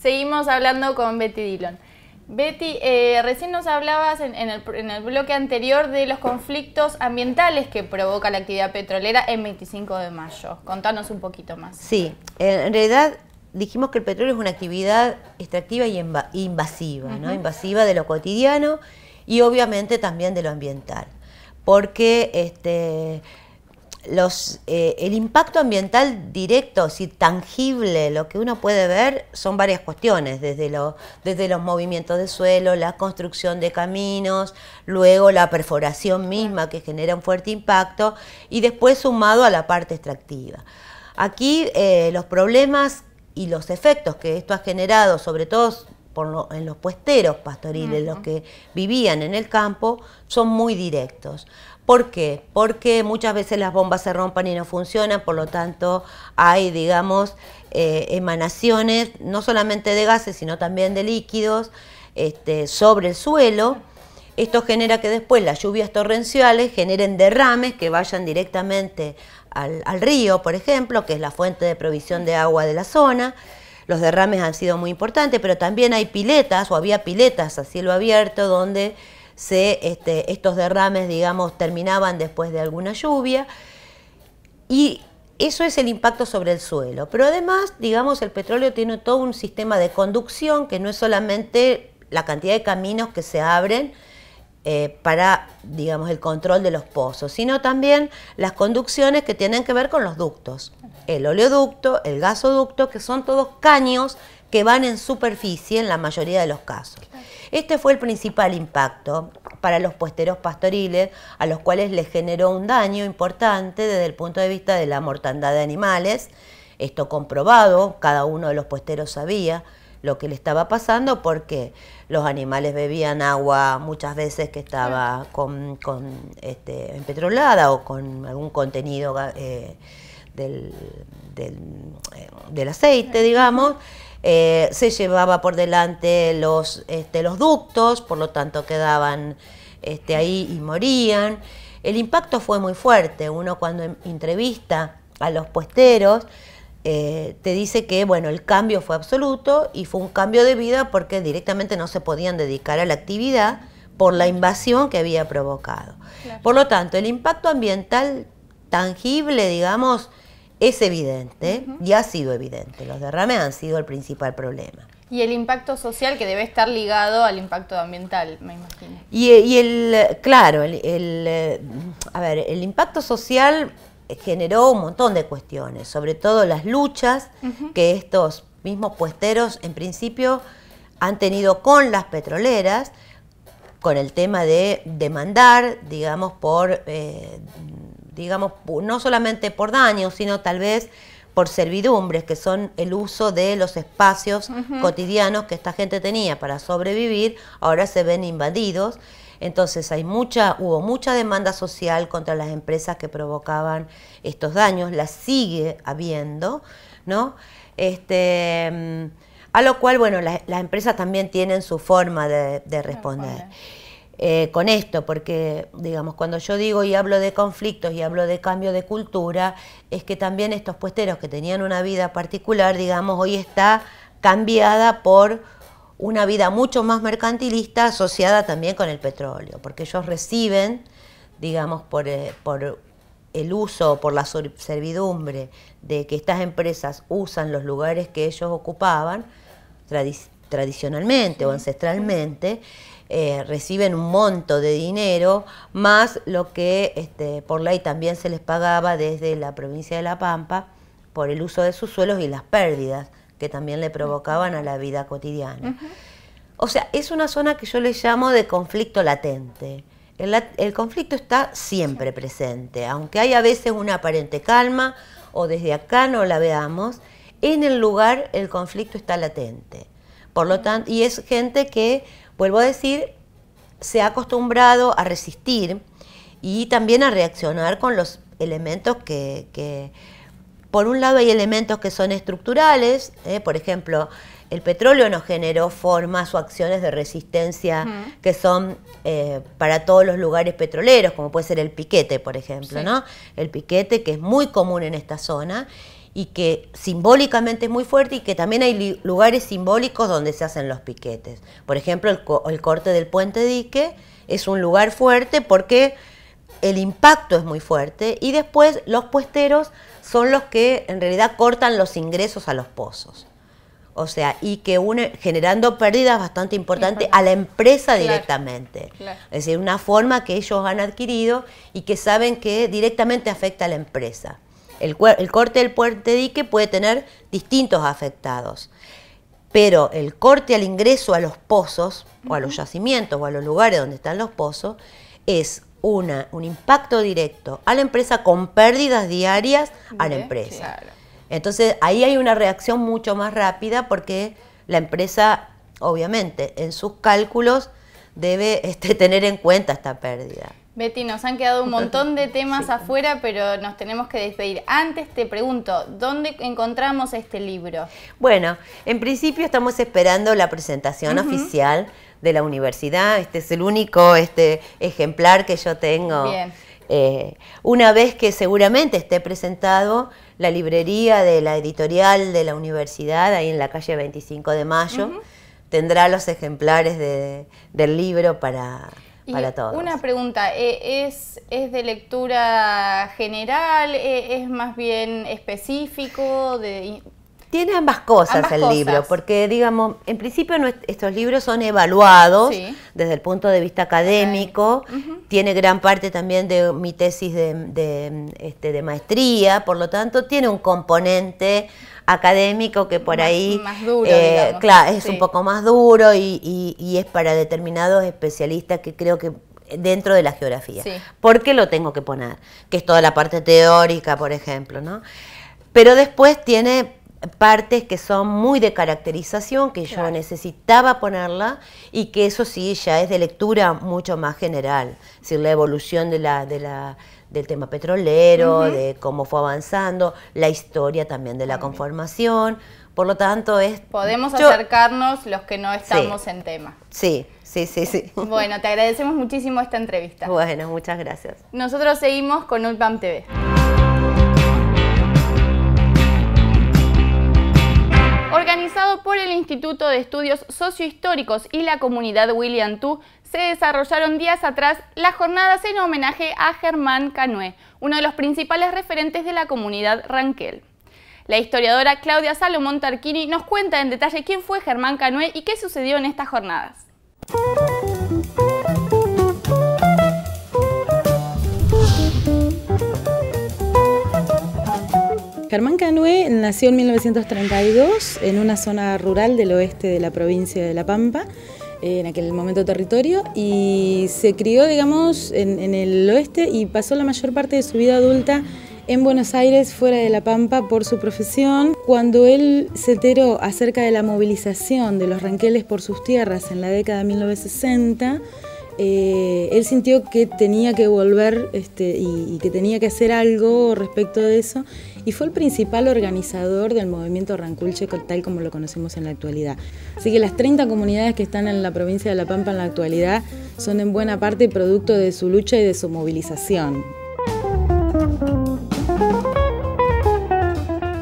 Seguimos hablando con Betty Dillon. Betty, recién nos hablabas en el bloque anterior de los conflictos ambientales que provoca la actividad petrolera en 25 de mayo. Contanos un poquito más. Sí, en realidad dijimos que el petróleo es una actividad extractiva y invasiva, ¿no? Invasiva de lo cotidiano y obviamente también de lo ambiental. Porque el impacto ambiental directo, si tangible, lo que uno puede ver son varias cuestiones, desde los movimientos de suelo, la construcción de caminos, luego la perforación misma que genera un fuerte impacto y después sumado a la parte extractiva. Aquí los problemas y los efectos que esto ha generado, sobre todo en los puesteros pastoriles, los que vivían en el campo, son muy directos. ¿Por qué? Porque muchas veces las bombas se rompen y no funcionan, por lo tanto hay, digamos, emanaciones no solamente de gases, sino también de líquidos sobre el suelo. Esto genera que después las lluvias torrenciales generen derrames que vayan directamente al río, por ejemplo, que es la fuente de provisión de agua de la zona. Los derrames han sido muy importantes, pero también hay piletas, o había piletas a cielo abierto, donde estos derrames, digamos, terminaban después de alguna lluvia. Y eso es el impacto sobre el suelo. Pero además, digamos, el petróleo tiene todo un sistema de conducción que no es solamente la cantidad de caminos que se abren para, digamos, el control de los pozos, sino también las conducciones que tienen que ver con los ductos. El oleoducto, el gasoducto, que son todos caños que van en superficie en la mayoría de los casos. Este fue el principal impacto para los puesteros pastoriles, a los cuales les generó un daño importante desde el punto de vista de la mortandad de animales. Esto comprobado, cada uno de los puesteros sabía lo que le estaba pasando porque los animales bebían agua muchas veces que estaba empetrolada o con algún contenido del aceite, digamos. Se llevaba por delante los ductos, por lo tanto quedaban ahí y morían. El impacto fue muy fuerte. Uno cuando entrevista a los puesteros te dice que bueno, el cambio fue absoluto y fue un cambio de vida porque directamente no se podían dedicar a la actividad por la invasión que había provocado. Claro. Por lo tanto, el impacto ambiental tangible, digamos, es evidente y ha sido evidente. Los derrames han sido el principal problema. Y el impacto social que debe estar ligado al impacto ambiental, me imagino. El impacto social generó un montón de cuestiones, sobre todo las luchas que estos mismos puesteros en principio han tenido con las petroleras, con el tema de demandar, digamos, no solamente por daños, sino tal vez por servidumbres, que son el uso de los espacios cotidianos que esta gente tenía para sobrevivir, ahora se ven invadidos. Entonces hubo mucha demanda social contra las empresas que provocaban estos daños, las sigue habiendo, ¿no? A lo cual, bueno, las empresas también tienen su forma de responder. Con esto, porque digamos, cuando yo digo y hablo de conflictos y hablo de cambio de cultura, es que también estos puesteros que tenían una vida particular, digamos, hoy está cambiada por una vida mucho más mercantilista asociada también con el petróleo, porque ellos reciben, digamos, por el uso, por la servidumbre de que estas empresas usan los lugares que ellos ocupaban tradicionalmente o ancestralmente, reciben un monto de dinero más lo que por ley también se les pagaba desde la provincia de La Pampa por el uso de sus suelos y las pérdidas que también le provocaban a la vida cotidiana. O sea, es una zona que yo le llamo de conflicto latente. El conflicto está siempre presente, aunque hay a veces una aparente calma o desde acá no la veamos, en el lugar el conflicto está latente. Por lo tanto, y es gente que, vuelvo a decir, se ha acostumbrado a resistir y también a reaccionar con los elementos que por un lado hay elementos que son estructurales, por ejemplo, el petróleo nos generó formas o acciones de resistencia que son para todos los lugares petroleros, como puede ser el piquete, por ejemplo, ¿no? El piquete, que es muy común en esta zona y que simbólicamente es muy fuerte y que también hay lugares simbólicos donde se hacen los piquetes. Por ejemplo, el corte del puente dique es un lugar fuerte porque el impacto es muy fuerte y después los puesteros son los que en realidad cortan los ingresos a los pozos. O sea, y que generando pérdidas bastante importantes a la empresa directamente. Claro. Es decir, una forma que ellos han adquirido y que saben que directamente afecta a la empresa. El corte del puente dique puede tener distintos afectados, pero el corte al ingreso a los pozos, o a los yacimientos, o a los lugares donde están los pozos, es un impacto directo a la empresa con pérdidas diarias a la empresa. Claro. Entonces, ahí hay una reacción mucho más rápida porque la empresa, obviamente, en sus cálculos debe tener en cuenta esta pérdida. Betty, nos han quedado un montón de temas afuera, pero nos tenemos que despedir. Antes te pregunto, ¿dónde encontramos este libro? Bueno, en principio estamos esperando la presentación oficial de la universidad. Este es el único ejemplar que yo tengo. Bien. Una vez que seguramente esté presentado, la librería de la editorial de la universidad, ahí en la calle 25 de Mayo, tendrá los ejemplares del libro para todos. Una pregunta, ¿es de lectura general? ¿Es más bien específico? Tiene ambas cosas el libro, porque digamos, en principio estos libros son evaluados desde el punto de vista académico, tiene gran parte también de mi tesis de maestría, por lo tanto tiene un componente académico que por ahí más duro, digamos. Claro, es un poco más duro y es para determinados especialistas que creo que dentro de la geografía, porque lo tengo que poner, que es toda la parte teórica, por ejemplo, ¿no? Pero después tiene partes que son muy de caracterización, que yo necesitaba ponerla, y que eso sí ya es de lectura mucho más general, es decir, la evolución del tema petrolero, de cómo fue avanzando, la historia también de la conformación, por lo tanto podemos acercarnos los que no estamos en tema. Sí. Bueno, te agradecemos muchísimo esta entrevista. Bueno, muchas gracias. Nosotros seguimos con ULPAM TV. Organizado por el Instituto de Estudios Sociohistóricos y la Comunidad William II, se desarrollaron días atrás las jornadas en homenaje a Germán Canué, uno de los principales referentes de la comunidad Ranquel. La historiadora Claudia Salomón Tarquini nos cuenta en detalle quién fue Germán Canué y qué sucedió en estas jornadas. Germán Canué nació en 1932 en una zona rural del oeste de la provincia de La Pampa, en aquel momento territorio, y se crió, digamos, en el oeste y pasó la mayor parte de su vida adulta en Buenos Aires, fuera de La Pampa, por su profesión. Cuando él se enteró acerca de la movilización de los ranqueles por sus tierras en la década de 1960, él sintió que tenía que volver y que tenía que hacer algo respecto de eso, y fue el principal organizador del movimiento Ranculche tal como lo conocemos en la actualidad. Así que las 30 comunidades que están en la provincia de La Pampa en la actualidad son en buena parte producto de su lucha y de su movilización.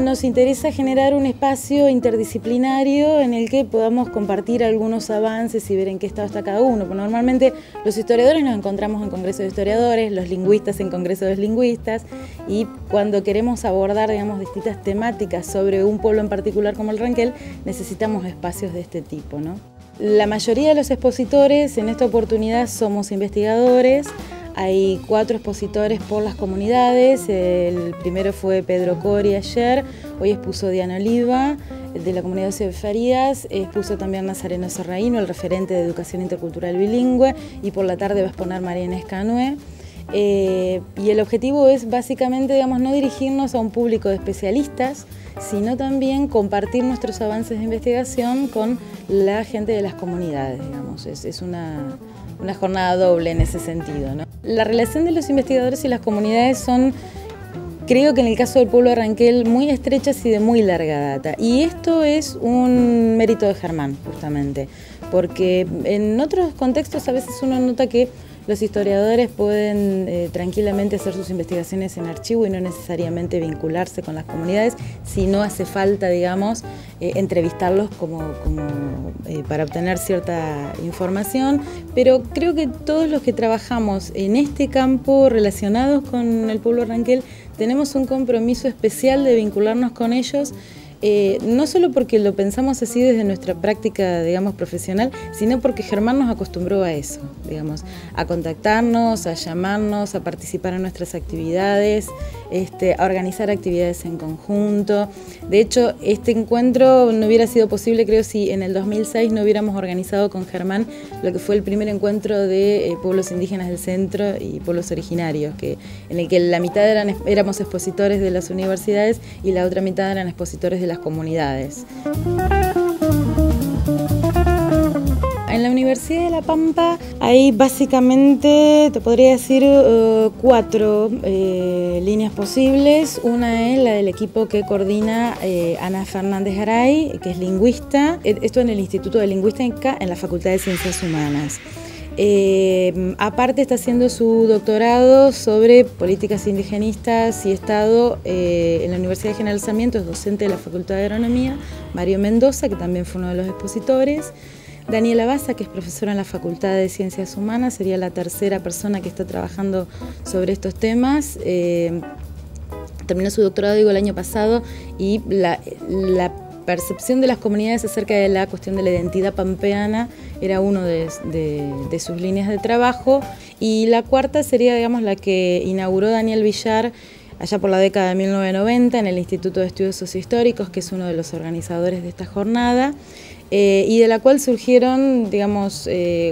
Nos interesa generar un espacio interdisciplinario en el que podamos compartir algunos avances y ver en qué estado está cada uno. Porque normalmente los historiadores nos encontramos en congresos de historiadores, los lingüistas en congresos de lingüistas, y cuando queremos abordar, digamos, distintas temáticas sobre un pueblo en particular como el Ranquel, necesitamos espacios de este tipo, ¿no? La mayoría de los expositores en esta oportunidad somos investigadores. Hay 4 expositores por las comunidades. El primero fue Pedro Cori ayer, hoy expuso Diana Oliva, de la comunidad de Farías, expuso también Nazareno Serraíno, el referente de educación intercultural bilingüe, y por la tarde va a exponer María Inés Canué. Y el objetivo es básicamente, digamos, no dirigirnos a un público de especialistas, sino también compartir nuestros avances de investigación con la gente de las comunidades, digamos. Es una jornada doble en ese sentido, ¿no? La relación de los investigadores y las comunidades son, creo que en el caso del pueblo de Ranquel, muy estrechas y de muy larga data. Y esto es un mérito de Germán, justamente, porque en otros contextos a veces uno nota que los historiadores pueden tranquilamente hacer sus investigaciones en archivo y no necesariamente vincularse con las comunidades, si no hace falta, digamos, entrevistarlos para obtener cierta información, pero creo que todos los que trabajamos en este campo relacionados con el pueblo ranquel tenemos un compromiso especial de vincularnos con ellos, no solo porque lo pensamos así desde nuestra práctica, digamos, profesional, sino porque Germán nos acostumbró a eso, digamos, a contactarnos, a llamarnos, a participar en nuestras actividades, a organizar actividades en conjunto. De hecho, este encuentro no hubiera sido posible, creo, si en el 2006 no hubiéramos organizado con Germán lo que fue el primer encuentro de pueblos indígenas del centro y pueblos originarios, en el que la mitad éramos expositores de las universidades y la otra mitad eran expositores de las comunidades. En la Universidad de La Pampa hay básicamente, te podría decir, 4 líneas posibles. Una es la del equipo que coordina Ana Fernández Garay, que es lingüista. Esto en el Instituto de Lingüística en la Facultad de Ciencias Humanas. Aparte está haciendo su doctorado sobre políticas indigenistas y Estado en la Universidad General Sarmiento, es docente de la Facultad de Agronomía, Mario Mendoza, que también fue uno de los expositores. Daniela Baza, que es profesora en la Facultad de Ciencias Humanas, sería la tercera persona que está trabajando sobre estos temas. Terminó su doctorado, el año pasado, y la percepción de las comunidades acerca de la cuestión de la identidad pampeana era uno de sus líneas de trabajo. Y la cuarta sería, digamos, la que inauguró Daniel Villar allá por la década de 1990 en el Instituto de Estudios Sociohistóricos, que es uno de los organizadores de esta jornada, y de la cual surgieron, digamos,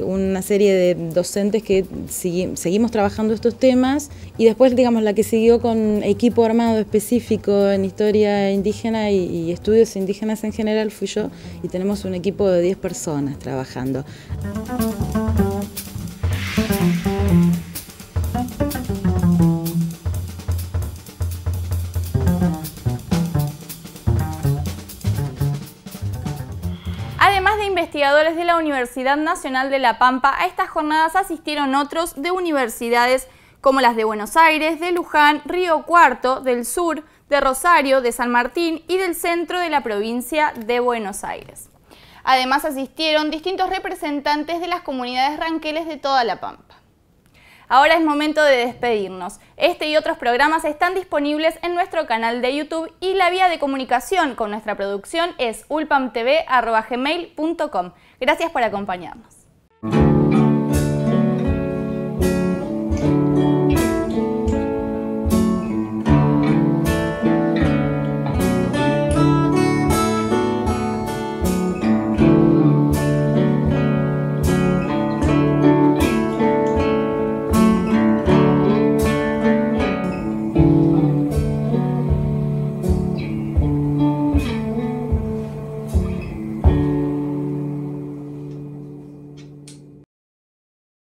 una serie de docentes que seguimos trabajando estos temas, y después, digamos, la que siguió con equipo armado específico en historia indígena y estudios indígenas en general fui yo, y tenemos un equipo de 10 personas trabajando. Además de investigadores de la Universidad Nacional de La Pampa, a estas jornadas asistieron otros de universidades como las de Buenos Aires, de Luján, Río Cuarto, del Sur, de Rosario, de San Martín y del centro de la provincia de Buenos Aires. Además asistieron distintos representantes de las comunidades ranqueles de toda La Pampa. Ahora es momento de despedirnos. Este y otros programas están disponibles en nuestro canal de YouTube y la vía de comunicación con nuestra producción es ulpamtv@gmail.com. Gracias por acompañarnos.